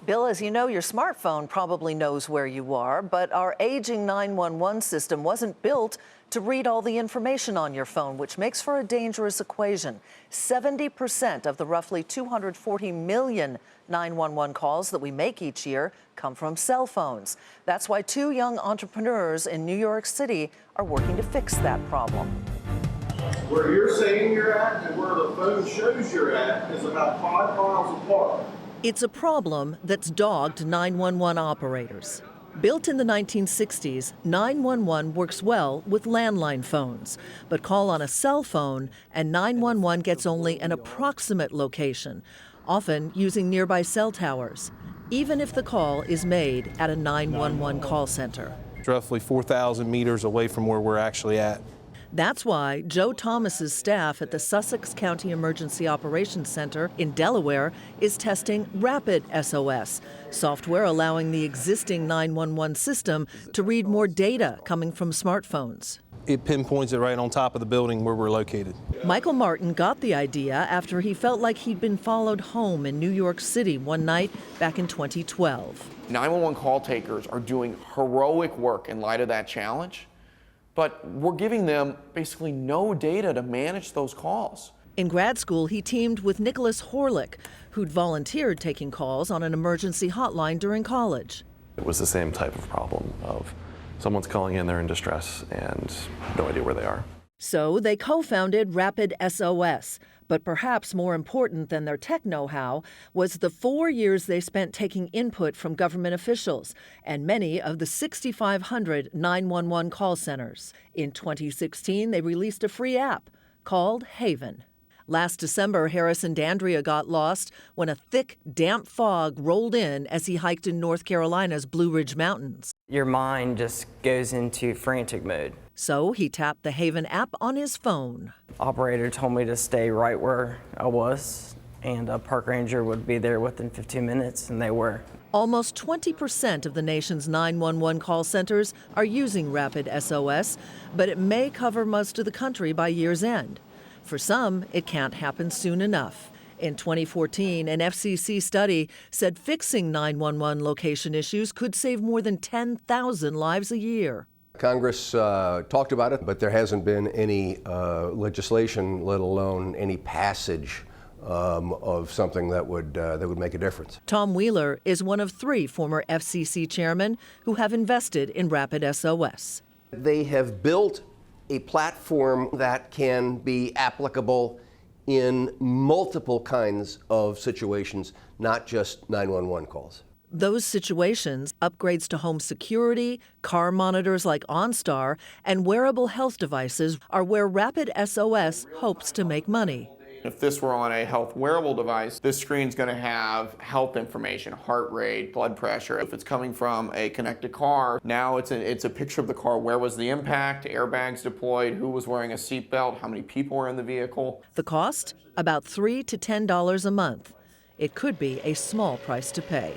Bill, as you know, your smartphone probably knows where you are, but our aging 911 system wasn't built to read all the information on your phone, which makes for a dangerous equation. 70% of the roughly 240 million 911 calls that we make each year come from cell phones. That's why two young entrepreneurs in New York City are working to fix that problem. Where you're saying you're at and where the phone shows you're at is about 5 miles apart. It's a problem that's dogged 911 operators. Built in the 1960s, 911 works well with landline phones, but call on a cell phone and 911 gets only an approximate location, often using nearby cell towers, even if the call is made at a 911 call center. It's roughly 4,000 meters away from where we're actually at. That's why Joe Thomas's staff at the Sussex County Emergency Operations Center in Delaware is testing RapidSOS, software allowing the existing 911 system to read more data coming from smartphones. It pinpoints it right on top of the building where we're located. Michael Martin got the idea after he felt like he'd been followed home in New York City one night back in 2012. 911 call takers are doing heroic work in light of that challenge. But we're giving them basically no data to manage those calls. In grad school, he teamed with Nicholas Horlick, who'd volunteered taking calls on an emergency hotline during college. It was the same type of problem of someone's calling in, they're in distress, and no idea where they are. So they co-founded RapidSOS. But perhaps more important than their tech know-how was the 4 years they spent taking input from government officials and many of the 6,500 911 call centers. In 2016, they released a free app called Haven. Last December, Harrison Dandria got lost when a thick, damp fog rolled in as he hiked in North Carolina's Blue Ridge Mountains. Your mind just goes into frantic mode. So he tapped the Haven app on his phone. Operator told me to stay right where I was, and a park ranger would be there within 15 minutes, and they were. Almost 20% of the nation's 911 call centers are using RapidSOS, but it may cover most of the country by year's end. For some, it can't happen soon enough. In 2014, an FCC study said fixing 911 location issues could save more than 10,000 lives a year. Congress talked about it, but there hasn't been any legislation, let alone any passage of something that would make a difference. Tom Wheeler is one of 3 former FCC chairmen who have invested in RapidSOS. They have built a platform that can be applicable in multiple kinds of situations, not just 911 calls. Those situations, upgrades to home security, car monitors like OnStar, and wearable health devices are where RapidSOS hopes to make money. If this were on a health wearable device, this screen's going to have health information, heart rate, blood pressure. If it's coming from a connected car, now it's a picture of the car. Where was the impact? Airbags deployed? Who was wearing a seatbelt? How many people were in the vehicle? The cost? About $3 to $10 a month. It could be a small price to pay.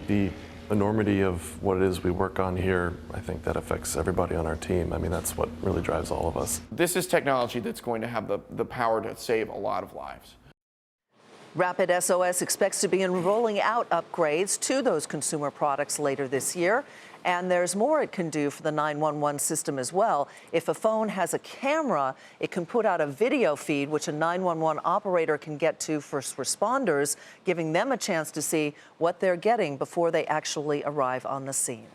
The enormity of what it is we work on here, I think that affects everybody on our team. I mean, that's what really drives all of us. This is technology that's going to have the power to save a lot of lives. RapidSOS expects to begin rolling out upgrades to those consumer products later this year. And there's more it can do for the 911 system as well. If a phone has a camera, it can put out a video feed, which a 911 operator can get to first responders, giving them a chance to see what they're getting before they actually arrive on the scene.